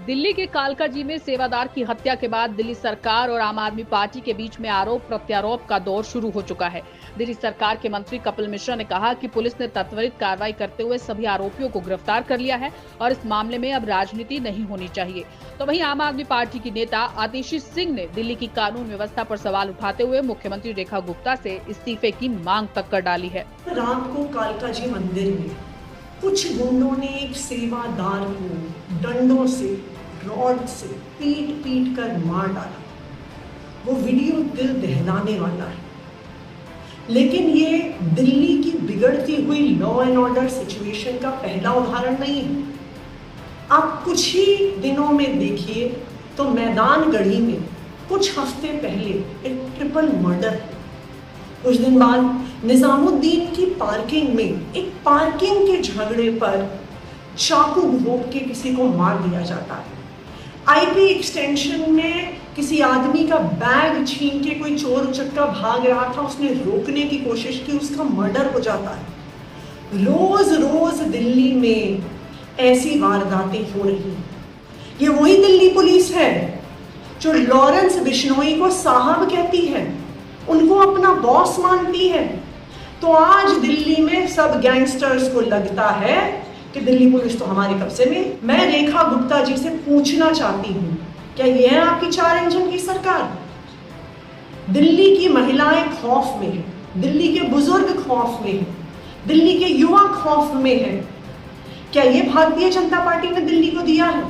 दिल्ली के कालकाजी में सेवादार की हत्या के बाद दिल्ली सरकार और आम आदमी पार्टी के बीच में आरोप प्रत्यारोप का दौर शुरू हो चुका है। दिल्ली सरकार के मंत्री कपिल मिश्रा ने कहा कि पुलिस ने त्वरित कार्रवाई करते हुए सभी आरोपियों को गिरफ्तार कर लिया है और इस मामले में अब राजनीति नहीं होनी चाहिए। तो वहीं आम आदमी पार्टी की नेता आतिशी सिंह ने दिल्ली की कानून व्यवस्था पर सवाल उठाते हुए मुख्यमंत्री रेखा गुप्ता से इस्तीफे की मांग तक कर डाली है। रात को कालकाजी मंदिर में कुछ गुंडों ने एक सेवादार को डंडों से, रॉड से पीट कर मार डाला। वो वीडियो दिल दहलाने वाला है, लेकिन ये दिल्ली की बिगड़ती हुई लॉ एंड ऑर्डर सिचुएशन का पहला उदाहरण नहीं है। आप कुछ ही दिनों में देखिए तो मैदान गढ़ी में कुछ हफ्ते पहले एक ट्रिपल मर्डर, कुछ दिन बाद निजामुद्दीन की पार्किंग में एक पार्किंग के झगड़े पर चाकू घोंप के किसी को मार दिया जाता है। आईपी एक्सटेंशन में किसी आदमी का बैग छीन के कोई चोर उचक्का भाग रहा था, उसने रोकने की कोशिश की, उसका मर्डर हो जाता है। रोज रोज दिल्ली में ऐसी वारदातें हो रही हैं। ये वही दिल्ली पुलिस है जो लॉरेंस बिश्नोई को साहब कहती है, उनको अपना बॉस मानती है। तो आज दिल्ली में सब गैंगस्टर्स को लगता है कि दिल्ली पुलिस तो हमारे कब्जे में। मैं रेखा गुप्ता जी से पूछना चाहती हूँ, क्या ये है आपकी 4 इंजन की सरकार? दिल्ली की महिलाएं खौफ में है, दिल्ली के बुजुर्ग खौफ में है, दिल्ली के युवा खौफ में है। क्या ये भारतीय जनता पार्टी ने दिल्ली को दिया है?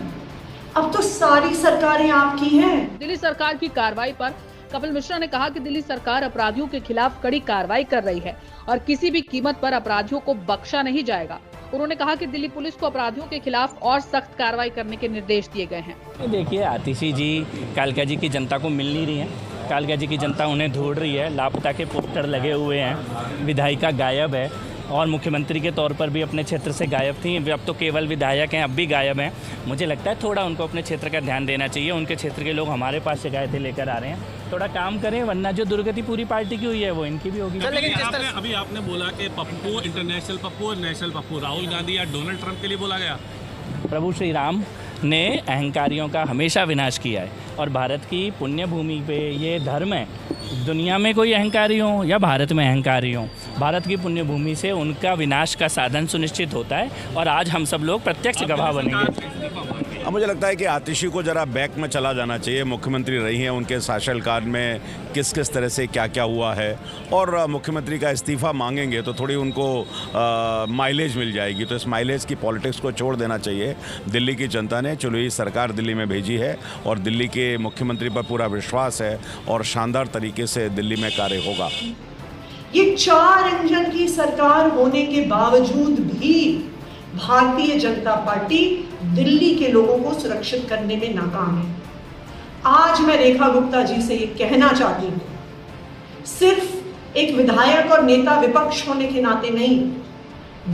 अब तो सारी सरकारें आपकी हैं। दिल्ली सरकार की कार्रवाई पर कपिल मिश्रा ने कहा कि दिल्ली सरकार अपराधियों के खिलाफ कड़ी कार्रवाई कर रही है और किसी भी कीमत पर अपराधियों को बख्शा नहीं जाएगा। उन्होंने कहा कि दिल्ली पुलिस को अपराधियों के खिलाफ और सख्त कार्रवाई करने के निर्देश दिए गए हैं। देखिए, आतिशी जी कालकाजी की जनता को मिल नहीं रही है, कालकाजी की जनता उन्हें ढूंढ रही है। लापता के पोस्टर लगे हुए हैं, विधायिका गायब है और मुख्यमंत्री के तौर पर भी अपने क्षेत्र से गायब थी। अब तो केवल विधायक हैं, अब भी गायब हैं। मुझे लगता है थोड़ा उनको अपने क्षेत्र का ध्यान देना चाहिए। उनके क्षेत्र के लोग हमारे पास शिकायतें लेकर आ रहे हैं, थोड़ा काम करें, वरना जो दुर्गति पूरी पार्टी की हुई है वो इनकी भी होगी। अभी आपने बोला कि पप्पू इंटरनेशनल पप्पू और नेशनल पप्पू, राहुल गांधी या डोनाल्ड ट्रंप के लिए बोला गया। प्रभु श्री राम ने अहंकारियों का हमेशा विनाश किया है और भारत की पुण्य भूमि पे ये धर्म है। दुनिया में कोई अहंकारी हो या भारत में अहंकारी हो, भारत की पुण्य भूमि से उनका विनाश का साधन सुनिश्चित होता है और आज हम सब लोग प्रत्यक्ष गवाह बनेंगे। अब मुझे लगता है कि आतिशी को जरा बैक में चला जाना चाहिए। मुख्यमंत्री रही हैं, उनके शासनकाल में किस किस तरह से क्या क्या हुआ है, और मुख्यमंत्री का इस्तीफा मांगेंगे तो थोड़ी उनको माइलेज मिल जाएगी। तो इस माइलेज की पॉलिटिक्स को छोड़ देना चाहिए। दिल्ली की जनता ने चुनी सरकार दिल्ली में भेजी है और दिल्ली के मुख्यमंत्री पर पूरा विश्वास है और शानदार तरीके से दिल्ली में कार्य होगा। ये 4 इंजन की सरकार होने के बावजूद भी भारतीय जनता पार्टी दिल्ली के लोगों को सुरक्षित करने में नाकाम है। आज मैं रेखा गुप्ता जी से ये कहना चाहती हूँ, सिर्फ एक विधायक और नेता विपक्ष होने के नाते नहीं,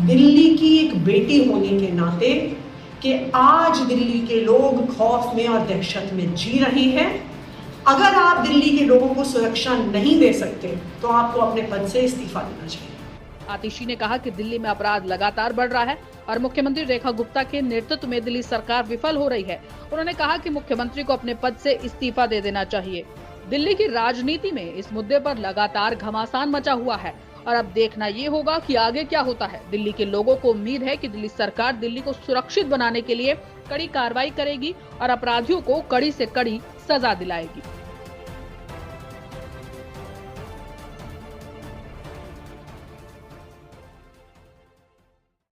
दिल्ली की एक बेटी होने के नाते, कि आज दिल्ली के लोग खौफ में और दहशत में जी रहे हैं। अगर आप दिल्ली के लोगों को सुरक्षा नहीं दे सकते तो आपको अपने पद से इस्तीफा देना चाहिए। आतिशी ने कहा कि दिल्ली में अपराध लगातार बढ़ रहा है और मुख्यमंत्री रेखा गुप्ता के नेतृत्व में दिल्ली सरकार विफल हो रही है। उन्होंने कहा कि मुख्यमंत्री को अपने पद से इस्तीफा दे देना चाहिए। दिल्ली की राजनीति में इस मुद्दे पर लगातार घमासान मचा हुआ है और अब देखना ये होगा कि आगे क्या होता है। दिल्ली के लोगों को उम्मीद है कि दिल्ली सरकार दिल्ली को सुरक्षित बनाने के लिए कड़ी कार्रवाई करेगी और अपराधियों को कड़ी से कड़ी सजा दिलाएगी।